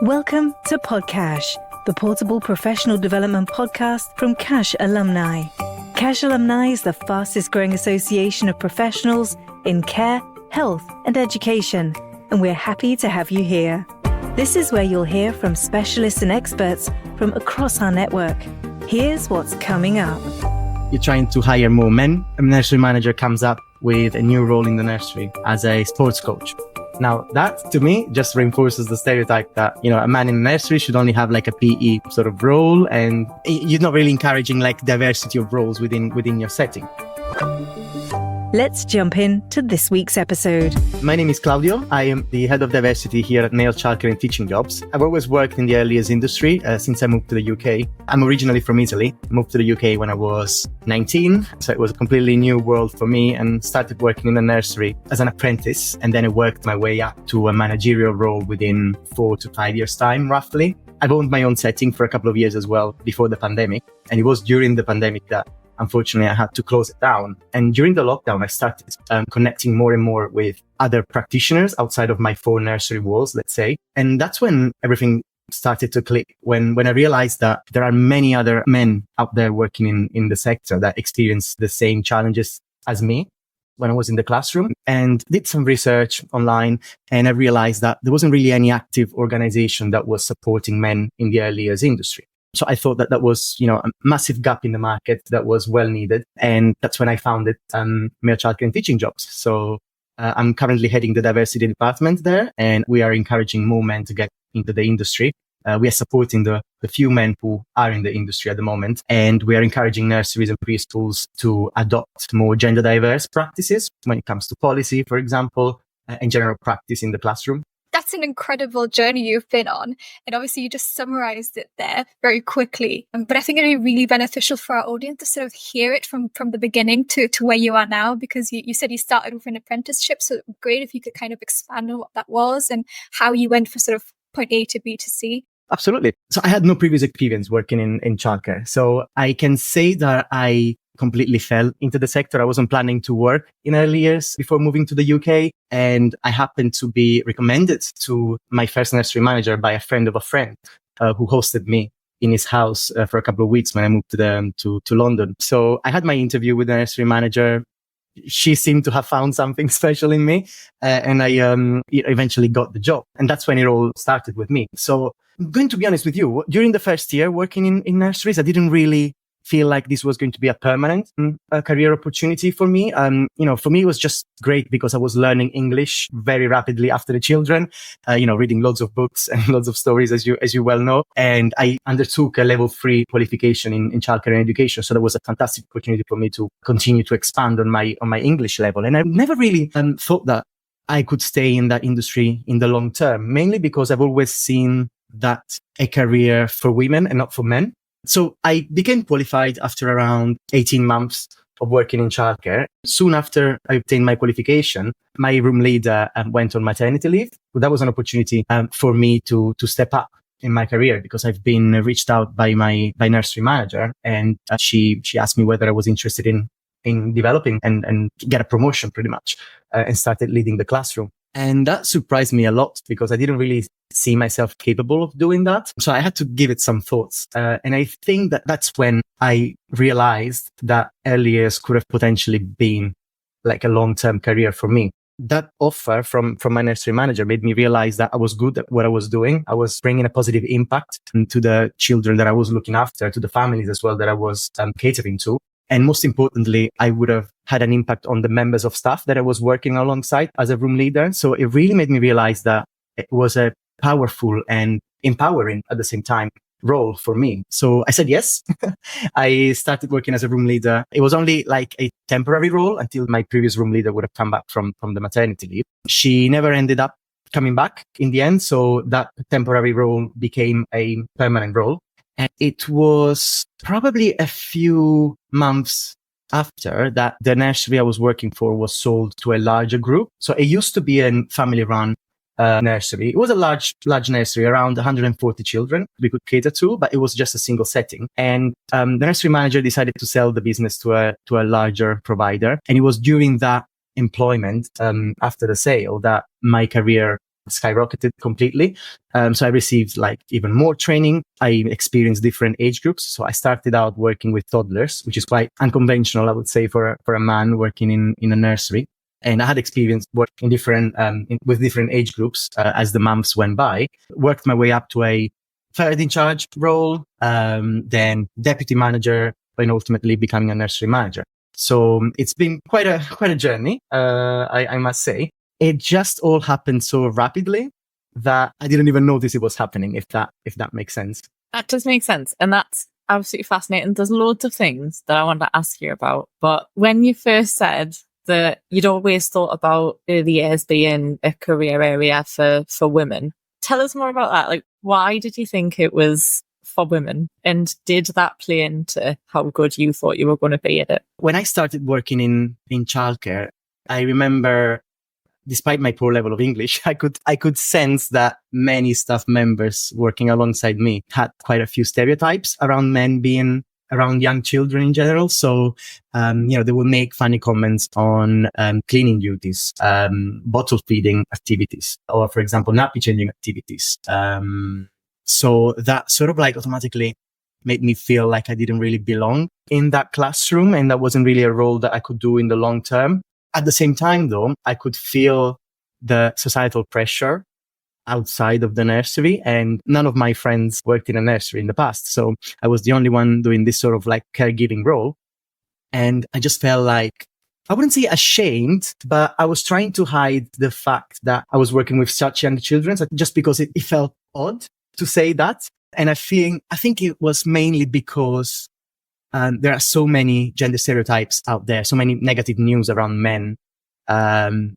Welcome to Podcash, the portable professional development podcast from CASH alumni. CASH alumni is the fastest growing association of professionals in care, health, and education, and we're happy to have you here. This is where you'll hear from specialists and experts from across our network. Here's what's coming up. You're trying to hire more men. A nursery manager comes up with a new role in the nursery as a sports coach. Now, that to me just reinforces the stereotype that, a man in a nursery should only have like a PE sort of role, and you're not really encouraging like diversity of roles within your setting. Let's jump in to this week's episode. My name is Claudio. I am the head of diversity here at Nail Childcare and Teaching Jobs. I've always worked in the early years industry since I moved to the UK. I'm originally from Italy. I moved to the UK when I was 19. So it was a completely new world for me, and started working in the nursery as an apprentice. And then I worked my way up to a managerial role within 4 to 5 years' time, roughly. I've owned my own setting for a couple of years as well before the pandemic. And it was during the pandemic that unfortunately, I had to close it down. And during the lockdown, I started connecting more and more with other practitioners outside of my 4 nursery walls, let's say. And that's when everything started to click, when I realized that there are many other men out there working in the sector that experience the same challenges as me when I was in the classroom, and did some research online. And I realized that there wasn't really any active organization that was supporting men in the early years industry. So I thought that was, a massive gap in the market that was well needed. And that's when I founded Male Childcare and Teaching Jobs. So I'm currently heading the diversity department there, and we are encouraging more men to get into the industry. We are supporting the few men who are in the industry at the moment. And we are encouraging nurseries and preschools to adopt more gender diverse practices when it comes to policy, for example, and general practice in the classroom. That's an incredible journey you've been on. And obviously you just summarized it there very quickly. But I think it'd be really beneficial for our audience to sort of hear it from the beginning to where you are now, because you said you started with an apprenticeship. So it'd be great if you could kind of expand on what that was and how you went from sort of point A to B to C. Absolutely. So I had no previous experience working in childcare. So I can say that I completely fell into the sector. I wasn't planning to work in early years before moving to the UK. And I happened to be recommended to my first nursery manager by a friend of a friend who hosted me in his house for a couple of weeks when I moved to London. So I had my interview with the nursery manager. She seemed to have found something special in me, and I eventually got the job. And that's when it all started with me. So I'm going to be honest with you, during the first year working in nurseries, I didn't really feel like this was going to be a permanent career opportunity for me. For me, it was just great because I was learning English very rapidly after the children, reading loads of books and loads of stories, as you well know. And I undertook a level 3 qualification in childcare and education. So that was a fantastic opportunity for me to continue to expand on my English level. And I never really thought that I could stay in that industry in the long term, mainly because I've always seen that a career for women and not for men. So I became qualified after around 18 months of working in childcare. Soon after I obtained my qualification, my room leader went on maternity leave. That was an opportunity for me to step up in my career, because I've been reached out by my nursery manager, and she asked me whether I was interested in developing and get a promotion pretty much, and started leading the classroom. And that surprised me a lot, because I didn't really see myself capable of doing that. So I had to give it some thoughts. And I think that's when I realized that early years could have potentially been like a long-term career for me. That offer from my nursery manager made me realize that I was good at what I was doing. I was bringing a positive impact to the children that I was looking after, to the families as well that I was catering to. And most importantly, I would have had an impact on the members of staff that I was working alongside as a room leader. So it really made me realize that it was a powerful and empowering at the same time role for me. So I said yes. I started working as a room leader. It was only like a temporary role until my previous room leader would have come back from the maternity leave. She never ended up coming back in the end. So that temporary role became a permanent role. And it was probably a few months after that the nursery I was working for was sold to a larger group. So it used to be a family-run nursery. It was a large nursery, around 140 children we could cater to, but it was just a single setting. And the nursery manager decided to sell the business to a larger provider. And it was during that employment, after the sale, that my career skyrocketed completely. So I received like even more training. I experienced different age groups. So I started out working with toddlers, which is quite unconventional, I would say, for a man working in a nursery. And I had experience working in different, with different age groups as the months went by. Worked my way up to a third in charge role, then deputy manager, and ultimately becoming a nursery manager. So it's been quite a journey, I must say. It just all happened so rapidly that I didn't even notice it was happening, if that makes sense. That does make sense. And that's absolutely fascinating. There's loads of things that I want to ask you about. But when you first said that you'd always thought about early years being a career area for women, tell us more about that. Like, why did you think it was for women? And did that play into how good you thought you were going to be at it? When I started working in childcare, I remember, despite my poor level of English, I could sense that many staff members working alongside me had quite a few stereotypes around men being around young children in general. So, they would make funny comments on cleaning duties, bottle feeding activities, or, for example, nappy changing activities. So that sort of like automatically made me feel like I didn't really belong in that classroom, and that wasn't really a role that I could do in the long term. At the same time, though, I could feel the societal pressure outside of the nursery, and none of my friends worked in a nursery in the past. So I was the only one doing this sort of like caregiving role. And I just felt like, I wouldn't say ashamed, but I was trying to hide the fact that I was working with such young children, just because it felt odd to say that. And I think it was mainly because there are so many gender stereotypes out there, so many negative news around men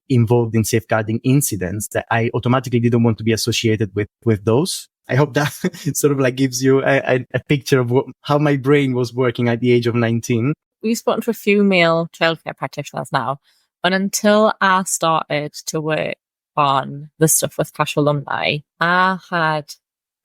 involved in safeguarding incidents, that I automatically didn't want to be associated with those. I hope that sort of like gives you a picture of how my brain was working at the age of 19. We've spoken to a few male childcare practitioners now, and until I started to work on the stuff with Cash Alumni, I had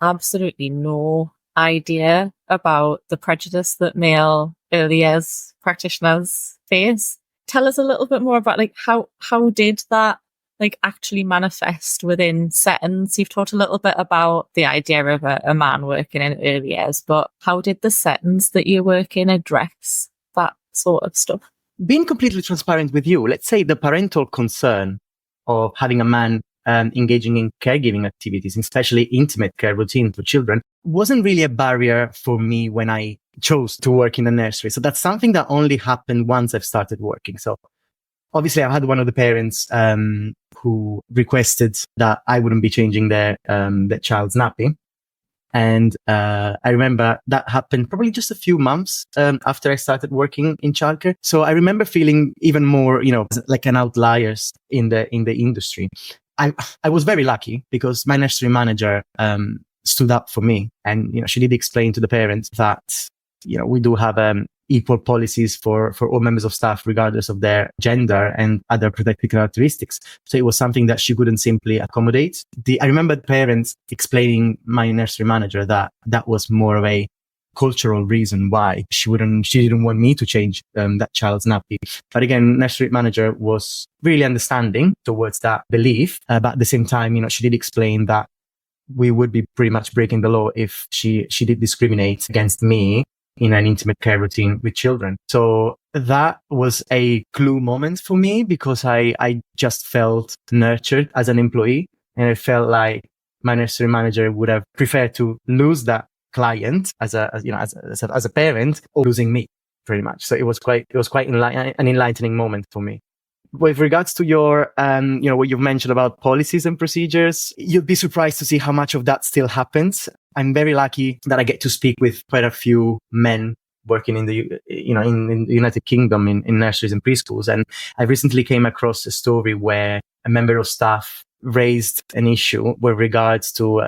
absolutely no idea about the prejudice that male early years practitioners face. Tell us a little bit more about like how did that like actually manifest within settings? You've talked a little bit about the idea of a man working in early years, but how did the settings that you work in address that sort of stuff? Being completely transparent with you, let's say the parental concern of having a man engaging in caregiving activities, especially intimate care routines for children, wasn't really a barrier for me when I chose to work in a nursery. So that's something that only happened once I've started working. So obviously I had one of the parents who requested that I wouldn't be changing their child's nappy. And I remember that happened probably just a few months after I started working in childcare. So I remember feeling even more, like an outlier in the industry. I was very lucky because my nursery manager stood up for me, and she did explain to the parents that we do have equal policies for all members of staff, regardless of their gender and other protected characteristics. So it was something that she couldn't simply accommodate. I remember the parents explaining my nursery manager that was more of a cultural reason why she didn't want me to change that child's nappy. But again, nursery manager was really understanding towards that belief. But at the same time, she did explain that we would be pretty much breaking the law if she did discriminate against me in an intimate care routine with children. So that was a clue moment for me, because I just felt nurtured as an employee, and I felt like my nursery manager would have preferred to lose that client as a parent, or losing me pretty much. So it was quite an enlightening moment for me. With regards to your, what you've mentioned about policies and procedures, you'd be surprised to see how much of that still happens. I'm very lucky that I get to speak with quite a few men working in the United Kingdom in nurseries and preschools. And I recently came across a story where a member of staff raised an issue with regards to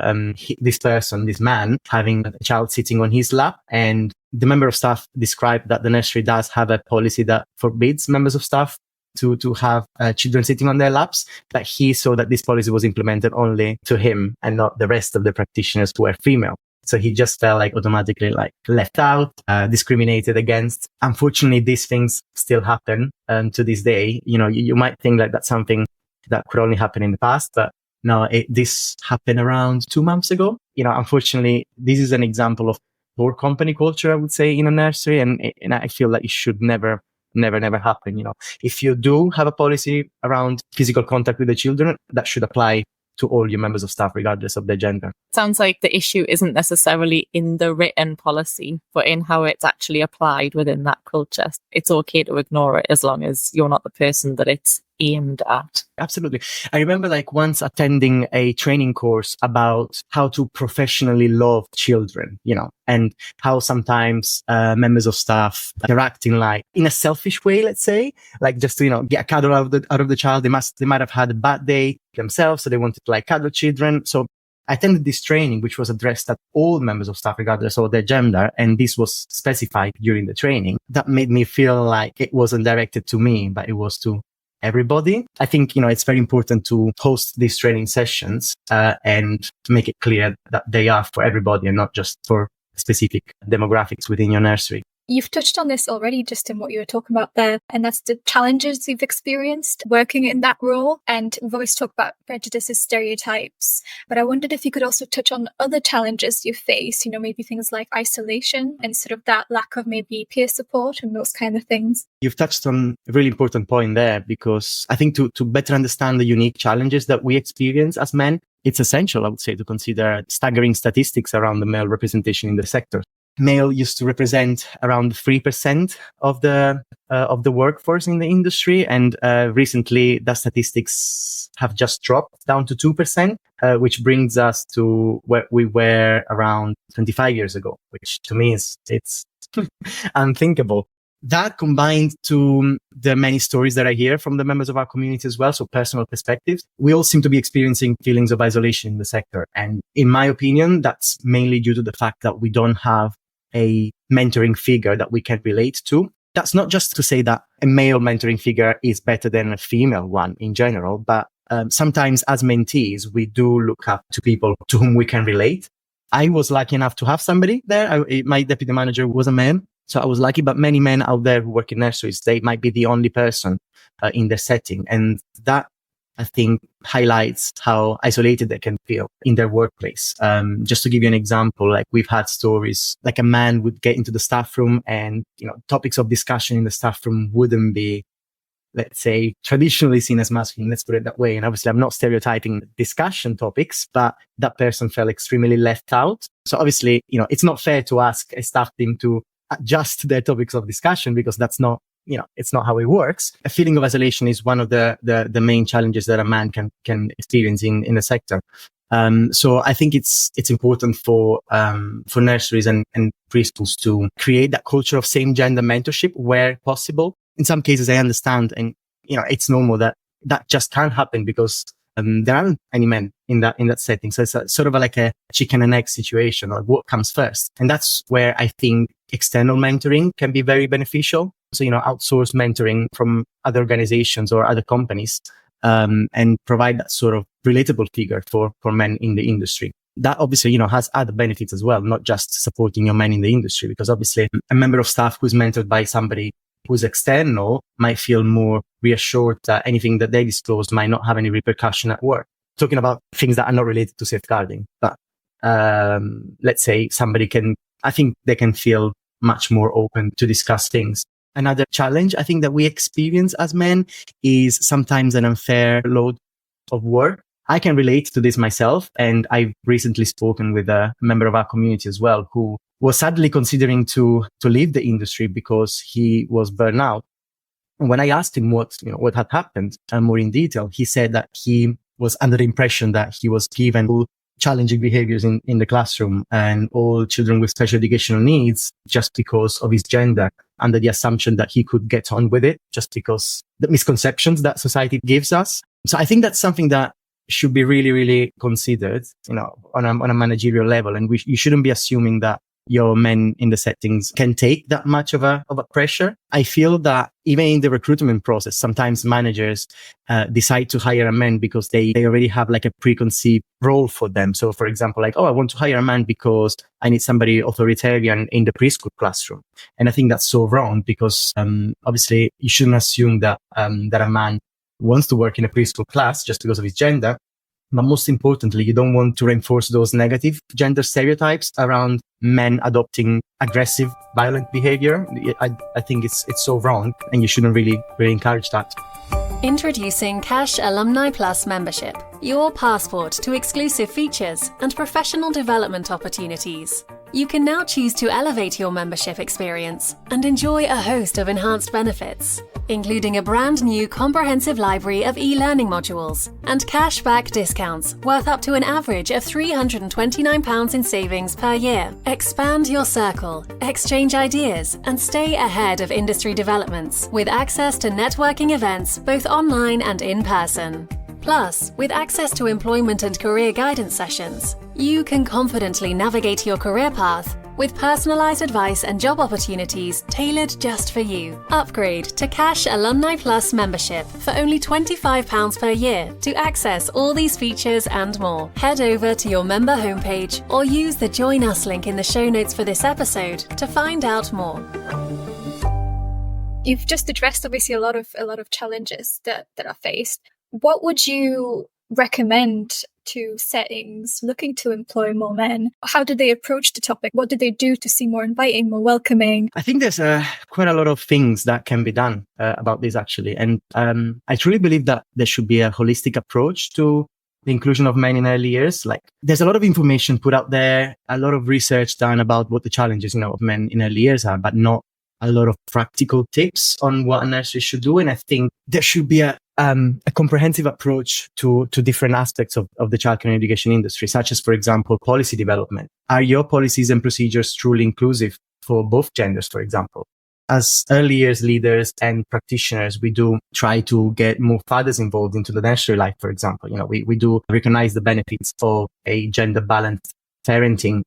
this man having a child sitting on his lap, and the member of staff described that the nursery does have a policy that forbids members of staff to have children sitting on their laps, but he saw that this policy was implemented only to him and not the rest of the practitioners who were female. So he just felt like automatically like left out, discriminated against. Unfortunately, these things still happen to this day. You might think like that's something that could only happen in the past, but Now, this happened around 2 months ago. Unfortunately, this is an example of poor company culture, I would say, in a nursery. And I feel like it should never happen. If you do have a policy around physical contact with the children, that should apply to all your members of staff, regardless of their gender. Sounds like the issue isn't necessarily in the written policy, but in how it's actually applied within that culture. It's okay to ignore it as long as you're not the person that it's aimed at. Absolutely. I remember once attending a training course about how to professionally love children, and how sometimes members of staff are acting in a selfish way, let's say, just to, get a cuddle out of the child. They might have had a bad day themselves, so they wanted to cuddle children. So I attended this training, which was addressed at all members of staff, regardless of their gender. And this was specified during the training. That made me feel like it wasn't directed to me, but it was to everybody. I think, it's very important to host these training sessions and to make it clear that they are for everybody and not just for specific demographics within your nursery. You've touched on this already just in what you were talking about there, and that's the challenges you've experienced working in that role. And we've always talked about prejudices, stereotypes, but I wondered if you could also touch on other challenges you face, maybe things like isolation and sort of that lack of maybe peer support and those kind of things. You've touched on a really important point there, because I think to better understand the unique challenges that we experience as men, it's essential, I would say, to consider staggering statistics around the male representation in the sector. Male used to represent around 3% of the workforce in the industry, and recently the statistics have just dropped down to 2%, which brings us to where we were around 25 years ago, which to me it's unthinkable. That combined to the many stories that I hear from the members of our community as well, so personal perspectives, we all seem to be experiencing feelings of isolation in the sector. And in my opinion, that's mainly due to the fact that we don't have a mentoring figure that we can relate to. That's not just to say that a male mentoring figure is better than a female one in general, but sometimes as mentees, we do look up to people to whom we can relate. I was lucky enough to have somebody there. My deputy manager was a man, so I was lucky, but many men out there who work in nurseries, they might be the only person in their setting. And that, I think, highlights how isolated they can feel in their workplace. Just to give you an example, we've had stories a man would get into the staff room and, topics of discussion in the staff room wouldn't be, let's say, traditionally seen as masculine. Let's put it that way. And obviously, I'm not stereotyping discussion topics, but that person felt extremely left out. So obviously, it's not fair to ask a staff team to adjust their topics of discussion, because that's not, it's not how it works. A feeling of isolation is one of the main challenges that a man can experience in the sector. So I think it's important for nurseries and preschools to create that culture of same gender mentorship where possible. In some cases, I understand, and it's normal that just can't happen because there aren't any men in that setting. So it's sort of like a chicken and egg situation, or what comes first. And that's where I think external mentoring can be very beneficial. So, outsource mentoring from other organizations or other companies, and provide that sort of relatable figure for men in the industry. That obviously, has other benefits as well, not just supporting your men in the industry, because obviously a member of staff who's mentored by somebody who's external might feel more reassured that anything that they disclose might not have any repercussion at work. Talking about things that are not related to safeguarding, but let's say I think they can feel much more open to discuss things. Another challenge I think that we experience as men is sometimes an unfair load of work. I can relate to this myself, and I've recently spoken with a member of our community as well who was sadly considering to leave the industry because he was burned out. And when I asked him what had happened more in detail, he said that he was under the impression that he was given all challenging behaviors in the classroom and all children with special educational needs just because of his gender, under the assumption that he could get on with it just because the misconceptions that society gives us. So I think that's something that should be really, really considered, on a managerial level. And you shouldn't be assuming that your men in the settings can take that much of a pressure. I feel that even in the recruitment process, sometimes managers decide to hire a man because they already have a preconceived role for them. So for example, I want to hire a man because I need somebody authoritarian in the preschool classroom. And I think that's so wrong, because obviously you shouldn't assume that a man wants to work in a preschool class just because of his gender. But most importantly, you don't want to reinforce those negative gender stereotypes around men adopting aggressive, violent behavior. I think it's so wrong, and you shouldn't really encourage that. Introducing Cash Alumni Plus membership, your passport to exclusive features and professional development opportunities. You can now choose to elevate your membership experience and enjoy a host of enhanced benefits, including a brand new comprehensive library of e-learning modules and cashback discounts worth up to an average of £329 in savings per year. Expand your circle, exchange ideas, and stay ahead of industry developments with access to networking events both online and in person. Plus, with access to employment and career guidance sessions, you can confidently navigate your career path with personalised advice and job opportunities tailored just for you. Upgrade to Cash Alumni Plus membership for only £25 per year to access all these features and more. Head over to your member homepage or use the Join Us link in the show notes for this episode to find out more. You've just addressed obviously a lot of challenges that are faced. What would you recommend to settings looking to employ more men? How did they approach the topic? What did they do to seem more inviting, more welcoming? I think there's quite a lot of things that can be done about this, actually. And I truly believe that there should be a holistic approach to the inclusion of men in early years. Like, there's a lot of information put out there, a lot of research done about what the challenges, of men in early years are, but not a lot of practical tips on what a nursery should do. And I think there should be a comprehensive approach to different aspects of the childcare and education industry, such as, for example, policy development. Are your policies and procedures truly inclusive for both genders, for example? As early years leaders and practitioners, we do try to get more fathers involved into the nursery life, for example. We do recognize the benefits of a gender balanced parenting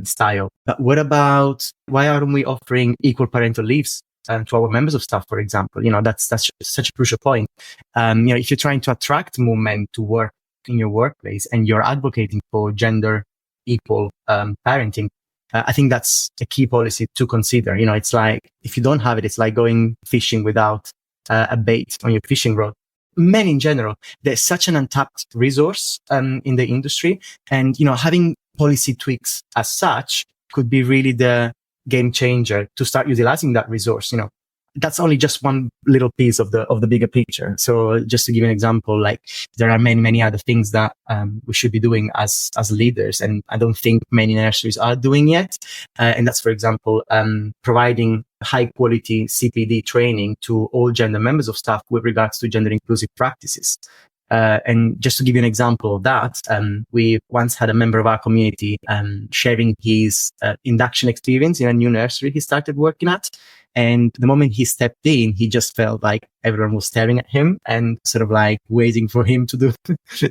style. But what about, why aren't we offering equal parental leaves to our members of staff, for example? That's such a crucial point. If you're trying to attract more men to work in your workplace and you're advocating for gender equal parenting, I think that's a key policy to consider. It's like, if you don't have it, it's like going fishing without a bait on your fishing rod. Men in general, there's such an untapped resource in the industry, and having policy tweaks as such could be really the game changer to start utilizing that resource. That's only just one little piece of the bigger picture. So just to give an example, like, there are many other things that we should be doing as leaders, and I don't think many nurseries are doing yet. And that's, for example, providing high quality CPD training to all gender members of staff with regards to gender inclusive practices. And just to give you an example of that, we once had a member of our community sharing his induction experience in a new nursery he started working at. And the moment he stepped in, he just felt like everyone was staring at him and sort of like waiting for him to do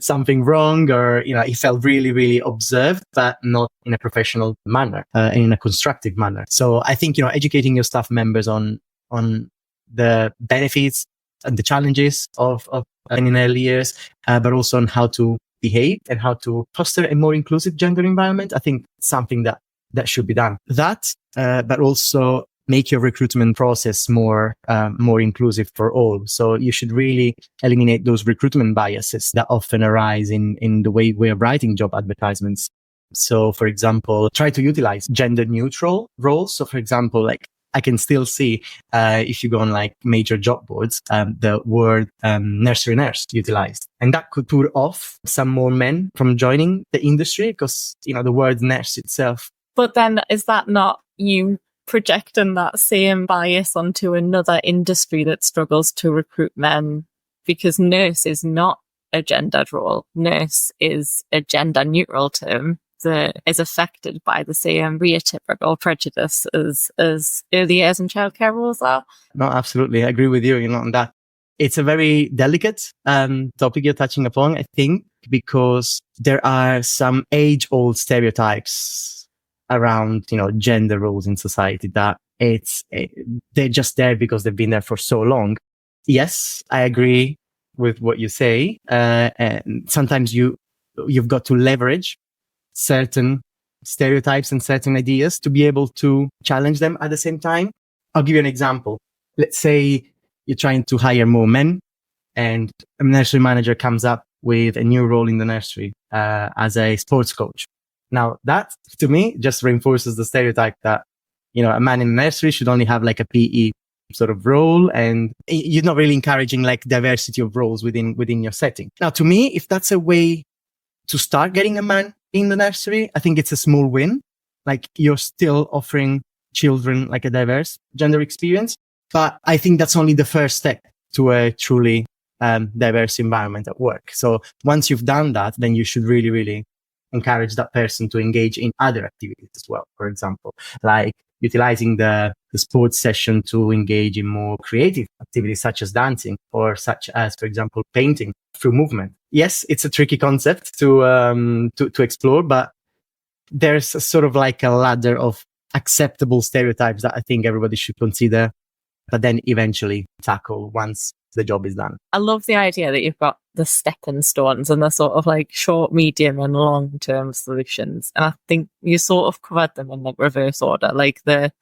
something wrong, or, he felt really, really observed, but not in a professional manner, and in a constructive manner. So I think, educating your staff members on the benefits and the challenges of in early years, but also on how to behave and how to foster a more inclusive gender environment. I think something that should be done. But also make your recruitment process more inclusive for all. So you should really eliminate those recruitment biases that often arise in the way we're writing job advertisements. So, for example, try to utilize gender neutral roles. So, for example, like, I can still see, if you go on like major job boards, the word nursery nurse utilized. And that could put off some more men from joining the industry because, the word nurse itself. But then is that not you projecting that same bias onto another industry that struggles to recruit men? Because nurse is not a gendered role. Nurse is a gender neutral term that is affected by the same stereotypical prejudice as early years and childcare roles are. No, absolutely. I agree with you, on that. It's a very delicate topic you're touching upon, I think, because there are some age-old stereotypes around, gender roles in society that they're just there because they've been there for so long. Yes, I agree with what you say. And sometimes you've got to leverage certain stereotypes and certain ideas to be able to challenge them at the same time. I'll give you an example. Let's say you're trying to hire more men and a nursery manager comes up with a new role in the nursery as a sports coach. Now that, to me, just reinforces the stereotype that, a man in the nursery should only have like a PE sort of role, and you're not really encouraging like diversity of roles within your setting. Now, to me, if that's a way to start getting a man in the nursery, I think it's a small win. Like, you're still offering children like a diverse gender experience, but I think that's only the first step to a truly diverse environment at work. So once you've done that, then you should really, really encourage that person to engage in other activities as well. For example, like utilizing the sports session to engage in more creative activities such as dancing, or such as, for example, painting through movement. Yes, it's a tricky concept to explore, but there's a sort of like a ladder of acceptable stereotypes that I think everybody should consider, but then eventually tackle once the job is done. I love the idea that you've got the stepping stones and the sort of like short, medium and long-term solutions. And I think you sort of covered them in like reverse order, like the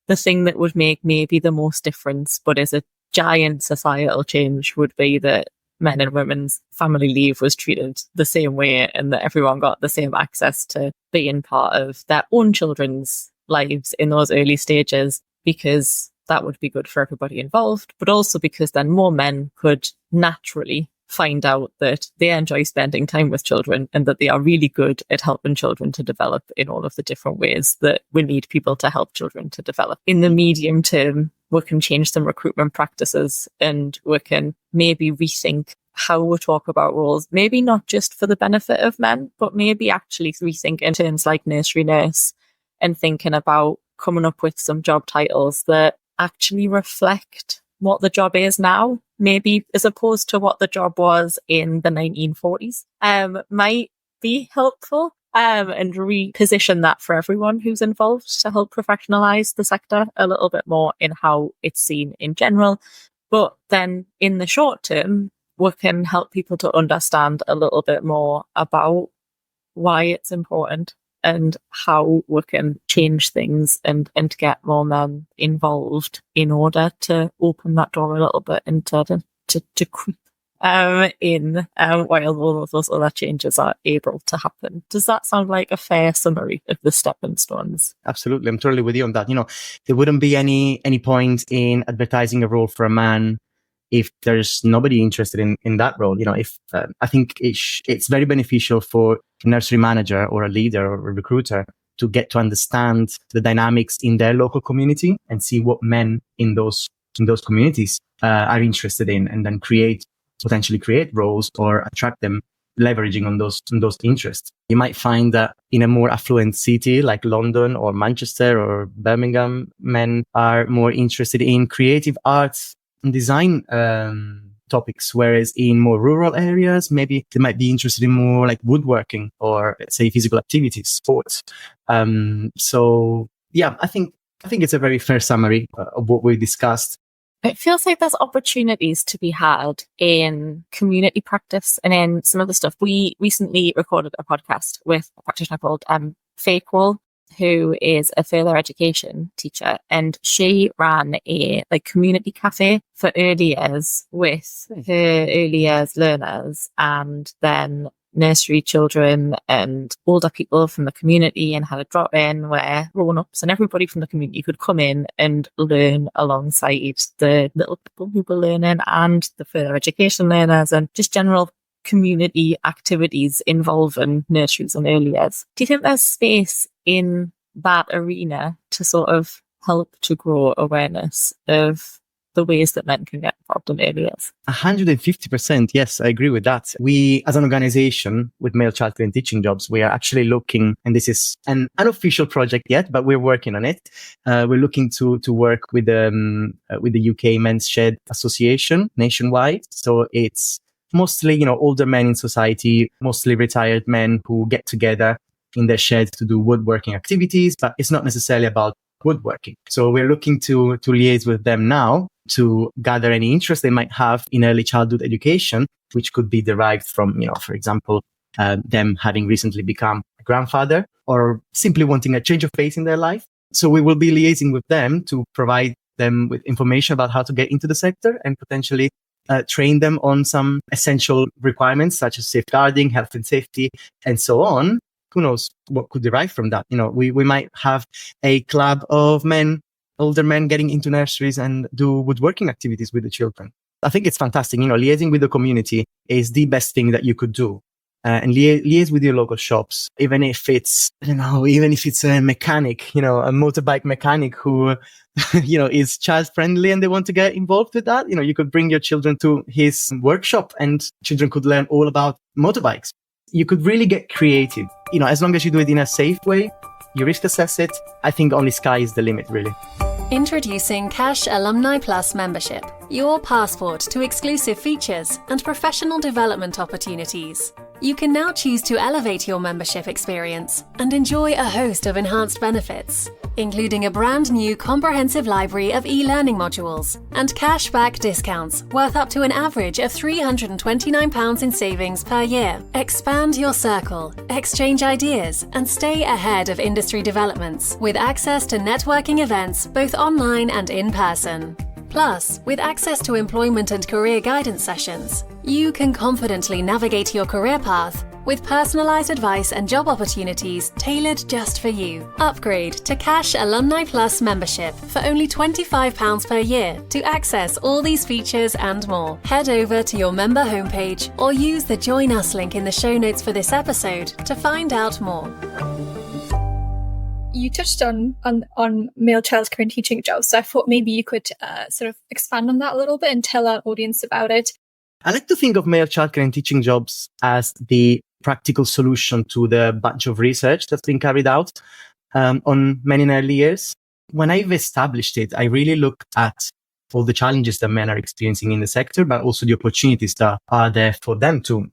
thing that would make maybe the most difference, but is a giant societal change, would be that men and women's family leave was treated the same way, and that everyone got the same access to being part of their own children's lives in those early stages, because that would be good for everybody involved, but also because then more men could naturally find out that they enjoy spending time with children and that they are really good at helping children to develop in all of the different ways that we need people to help children to develop. In the medium term, we can change some recruitment practices, and we can maybe rethink how we talk about roles, maybe not just for the benefit of men, but maybe actually rethink in terms like nursery nurse, and thinking about coming up with some job titles that actually reflect what the job is now, maybe as opposed to what the job was in the 1940s, might be helpful, and reposition that for everyone who's involved to help professionalize the sector a little bit more in how it's seen in general. But then in the short term, we can help people to understand a little bit more about why it's important and how we can change things and get more men involved in order to open that door a little bit and to creep in while all of those other changes are able to happen. Does that sound like a fair summary of the stepping stones? Absolutely. I'm totally with you on that. There wouldn't be any point in advertising a role for a man if there's nobody interested in that role. If I think it's very beneficial for a nursery manager or a leader or a recruiter to get to understand the dynamics in their local community and see what men in those communities are interested in, and then potentially create roles or attract them, leveraging on those interests. You might find that in a more affluent city like London or Manchester or Birmingham, men are more interested in creative arts and design topics, whereas in more rural areas, maybe they might be interested in more like woodworking or, let's say, physical activities, sports. So yeah, I think it's a very fair summary of what we discussed. It feels like there's opportunities to be had in community practice and in some of the stuff. We recently recorded a podcast with a practitioner called Froebel, who is a further education teacher, and she ran a community cafe for early years with her early years learners, and then nursery children and older people from the community, and had a drop in where grown-ups and everybody from the community could come in and learn alongside the little people who were learning and the further education learners, and just general community activities involving nurseries and early years. Do you think there's space in that arena to sort of help to grow awareness of the ways that men can get involved in early years? 150%. Yes, I agree with that. We, as an organization with male childcare and teaching jobs, we are actually looking, and this is an unofficial project yet, but we're working on it. We're looking to work with the UK Men's Shed Association nationwide. So it's mostly, older men in society, mostly retired men who get together in their shed to do woodworking activities, but it's not necessarily about woodworking. So we're looking to liaise with them now to gather any interest they might have in early childhood education, which could be derived from, for example, them having recently become a grandfather or simply wanting a change of pace in their life. So we will be liaising with them to provide them with information about how to get into the sector and potentially train them on some essential requirements such as safeguarding, health and safety, and so on. Who knows what could derive from that? We might have a club of older men getting into nurseries and do woodworking activities with the children. I think it's fantastic. Liaising with the community is the best thing that you could do. And liaise with your local shops, even if it's a mechanic, a motorbike mechanic who, is child friendly and they want to get involved with that. You could bring your children to his workshop and children could learn all about motorbikes. You could really get creative, as long as you do it in a safe way, you risk assess it. I think only sky is the limit, really. Introducing Cash Alumni Plus membership, your passport to exclusive features and professional development opportunities. You can now choose to elevate your membership experience and enjoy a host of enhanced benefits, including a brand new comprehensive library of e-learning modules and cashback discounts worth up to an average of £329 in savings per year. Expand your circle, exchange ideas, and stay ahead of industry developments with access to networking events both online and in person. Plus, with access to employment and career guidance sessions, you can confidently navigate your career path with personalised advice and job opportunities tailored just for you. Upgrade to Cash Alumni Plus membership for only £25 per year to access all these features and more. Head over to your member homepage or use the Join Us link in the show notes for this episode to find out more. You touched on male childcare and teaching jobs, so I thought maybe you could sort of expand on that a little bit and tell our audience about it. I like to think of male childcare and teaching jobs as the practical solution to the bunch of research that's been carried out on men in early years. When I've established it, I really looked at all the challenges that men are experiencing in the sector, but also the opportunities that are there for them to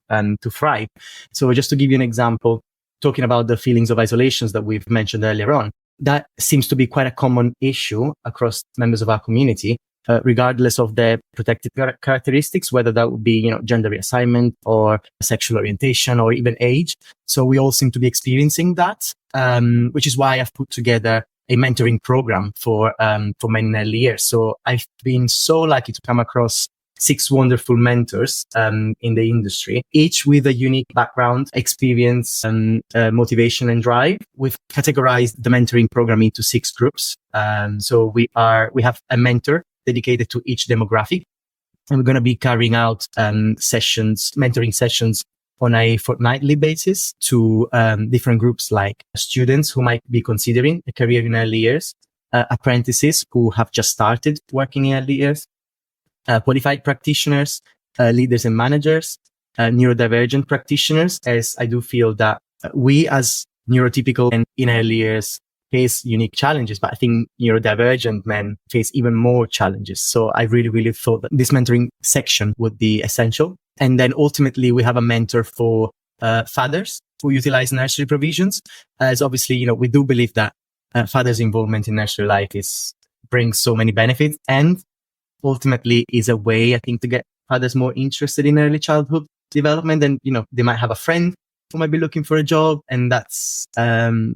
thrive. So just to give you an example, talking about the feelings of isolations that we've mentioned earlier on, that seems to be quite a common issue across members of our community, regardless of their protected characteristics, whether that would be, gender reassignment or sexual orientation or even age. So we all seem to be experiencing that, which is why I've put together a mentoring program for men in early years. So I've been so lucky to come across 6 wonderful mentors in the industry, each with a unique background, experience, motivation and drive. We've categorized the mentoring program into 6 groups. So we have a mentor dedicated to each demographic, and we're going to be carrying out mentoring sessions on a fortnightly basis to different groups like students who might be considering a career in early years, apprentices who have just started working in early years, qualified practitioners, leaders and managers, neurodivergent practitioners, as I do feel that we as neurotypical and in early years face unique challenges, but I think neurodivergent men face even more challenges. So I really, really thought that this mentoring section would be essential. And then ultimately we have a mentor for fathers who utilize nursery provisions, as obviously, we do believe that fathers' involvement in nursery life brings so many benefits and ultimately is a way, I think, to get fathers more interested in early childhood development. And, they might have a friend who might be looking for a job. And that's another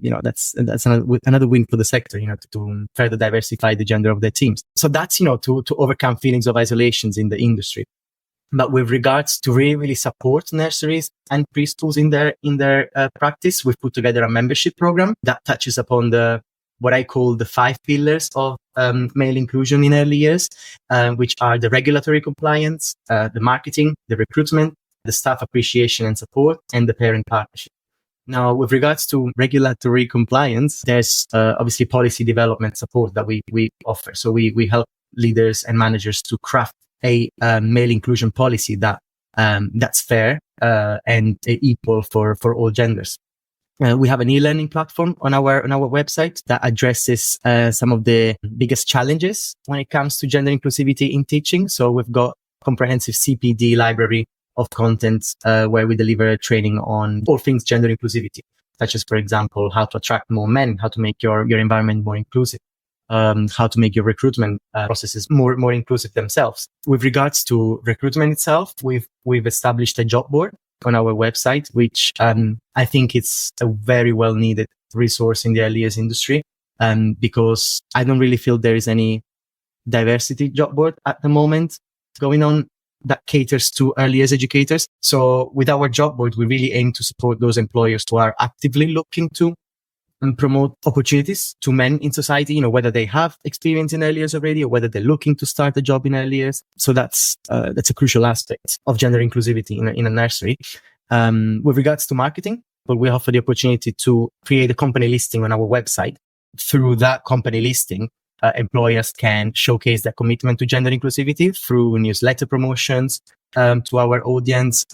win for the sector, to further diversify the gender of their teams. So that's, to overcome feelings of isolations in the industry. But with regards to really support nurseries and preschools in their practice, we've put together a membership program that touches upon what I call the 5 pillars of male inclusion in early years, which are the regulatory compliance, the marketing, the recruitment, the staff appreciation and support, and the parent partnership. Now, with regards to regulatory compliance, there's obviously policy development support that we offer. So we help leaders and managers to craft a male inclusion policy that's fair and equal for all genders. We have an e-learning platform on our website that addresses some of the biggest challenges when it comes to gender inclusivity in teaching. So we've got comprehensive CPD library of content where we deliver training on all things gender inclusivity, such as, for example, how to attract more men, how to make your environment more inclusive, how to make your recruitment processes more inclusive themselves. With regards to recruitment itself, we've established a job board on our website, which I think it's a very well needed resource in the early years industry, because I don't really feel there is any diversity job board at the moment going on that caters to early years educators. So with our job board, we really aim to support those employers who are actively looking to and promote opportunities to men in society, whether they have experience in early years already or whether they're looking to start a job in early years. So that's a crucial aspect of gender inclusivity in a nursery. With regards to marketing, but we offer the opportunity to create a company listing on our website. Through that company listing, employers can showcase their commitment to gender inclusivity through newsletter promotions to our audience,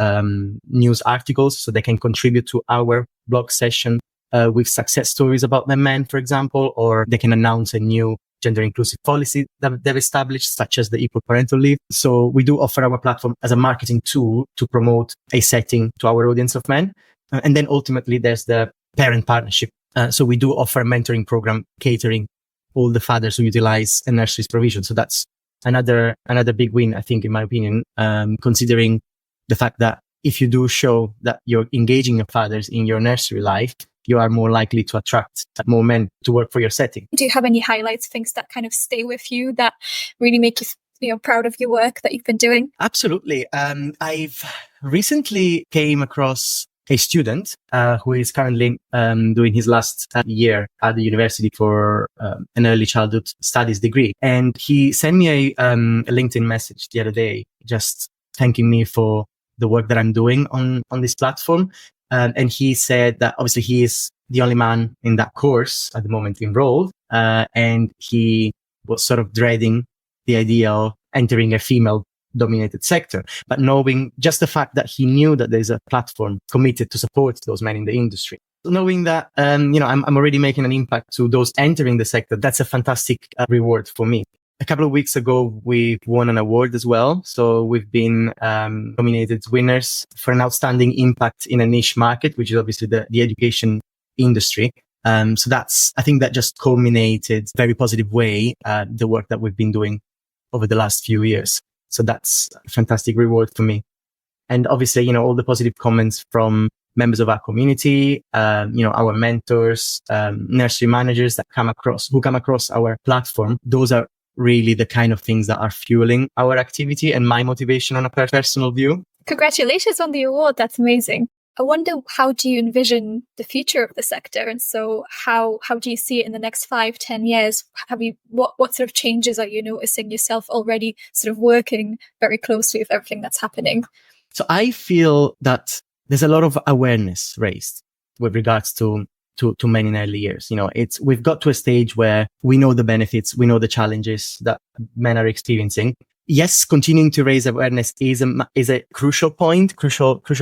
news articles, so they can contribute to our blog session with success stories about their men, for example, or they can announce a new gender inclusive policy that they've established, such as the equal parental leave. So we do offer our platform as a marketing tool to promote a setting to our audience of men. And then ultimately there's the parent partnership. So we do offer a mentoring program catering all the fathers who utilize a nursery's provision. So that's another big win, I think, in my opinion, considering the fact that if you do show that you're engaging your fathers in your nursery life, you are more likely to attract more men to work for your setting. Do you have any highlights, things that kind of stay with you that really make you proud of your work that you've been doing? Absolutely. I've recently came across a student who is currently doing his last year at the university for an early childhood studies degree. And he sent me a LinkedIn message the other day, just thanking me for the work that I'm doing on this platform. And he said that obviously he is the only man in that course at the moment enrolled. And he was sort of dreading the idea of entering a female dominated sector, but knowing just the fact that he knew that there's a platform committed to support those men in the industry. So knowing that, I'm already making an impact to those entering the sector, that's a fantastic reward for me. A couple of weeks ago, we won an award as well. So we've been nominated winners for an outstanding impact in a niche market, which is obviously the education industry. So I think that just culminated very positive way, the work that we've been doing over the last few years. So that's a fantastic reward for me. And obviously, all the positive comments from members of our community, our mentors, nursery managers that come across our platform. Those are really the kind of things that are fueling our activity and my motivation on a personal view. Congratulations on the award. That's amazing. I wonder, how do you envision the future of the sector? And so how do you see it in the next 5-10 years? What sort of changes are you noticing yourself already sort of working very closely with everything that's happening? So I feel that there's a lot of awareness raised with regards to men in early years. We've got to a stage where we know the benefits, we know the challenges that men are experiencing. Yes, continuing to raise awareness is a crucial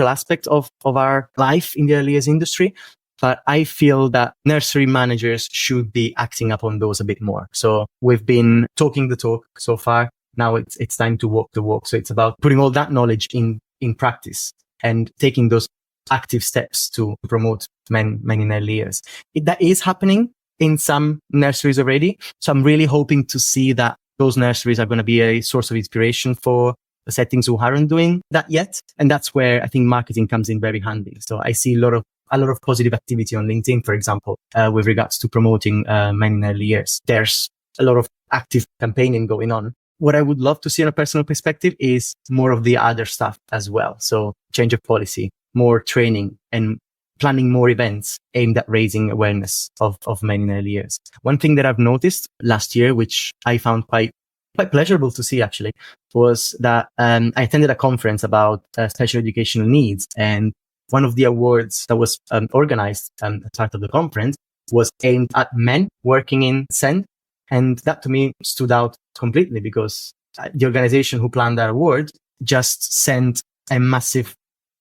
aspect of our life in the early years industry. But I feel that nursery managers should be acting upon those a bit more. So we've been talking the talk so far. Now it's time to walk the walk. So it's about putting all that knowledge in practice and taking those active steps to promote men in early years. That is happening in some nurseries already. So I'm really hoping to see that those nurseries are going to be a source of inspiration for the settings who aren't doing that yet. And that's where I think marketing comes in very handy. So I see a lot of positive activity on LinkedIn, for example, with regards to promoting men in early years. There's a lot of active campaigning going on. What I would love to see on a personal perspective is more of the other stuff as well. So change of policy, more training, and planning more events aimed at raising awareness of men in early years. One thing that I've noticed last year, which I found quite pleasurable to see actually, was that I attended a conference about special educational needs, and one of the awards that was organized as part of the conference was aimed at men working in SEND. And that to me stood out completely because the organization who planned that award just sent a massive,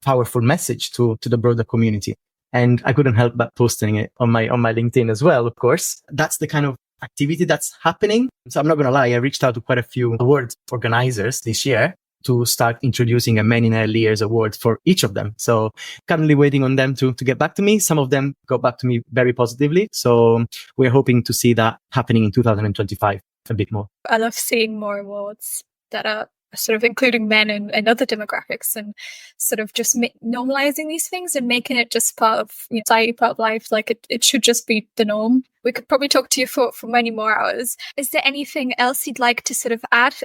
powerful message to the broader community. And I couldn't help but posting it on my LinkedIn as well, of course. That's the kind of activity that's happening. So I'm not going to lie, I reached out to quite a few award organizers this year to start introducing a Men in Early Years award for each of them. So currently waiting on them to get back to me. Some of them got back to me very positively. So we're hoping to see that happening in 2025 a bit more. I love seeing more awards that are sort of including men and other demographics, and sort of just normalizing these things and making it just part of society, part of life. Like it should just be the norm. We could probably talk to you for many more hours. Is there anything else you'd like to sort of add,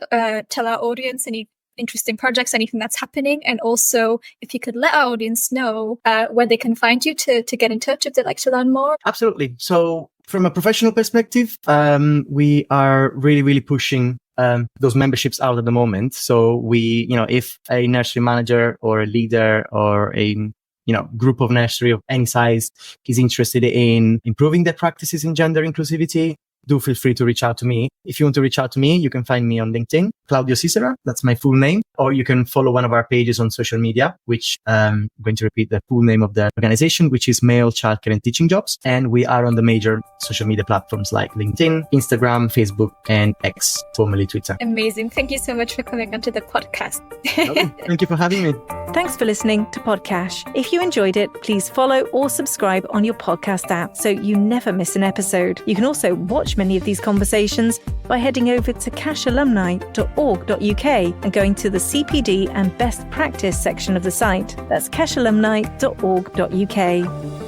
tell our audience, any interesting projects, anything that's happening, and also if you could let our audience know where they can find you to get in touch if they'd like to learn more. Absolutely. So from a professional perspective, we are really pushing those memberships out at the moment. So we, if a nursery manager or a leader or a group of nursery of any size is interested in improving their practices in gender inclusivity, do feel free to reach out to me. If you want to reach out to me, you can find me on LinkedIn, Claudio Sisera. That's my full name. Or you can follow one of our pages on social media, which I'm going to repeat the full name of the organization, which is Male Childcare and Teaching Jobs. And we are on the major social media platforms like LinkedIn, Instagram, Facebook, and X, formerly Twitter. Amazing. Thank you so much for coming onto the podcast. Thank you for having me. Thanks for listening to Podcash. If you enjoyed it, please follow or subscribe on your podcast app so you never miss an episode. You can also watch many of these conversations by heading over to cashalumni.org.uk and going to the CPD and best practice section of the site. That's cashalumni.org.uk.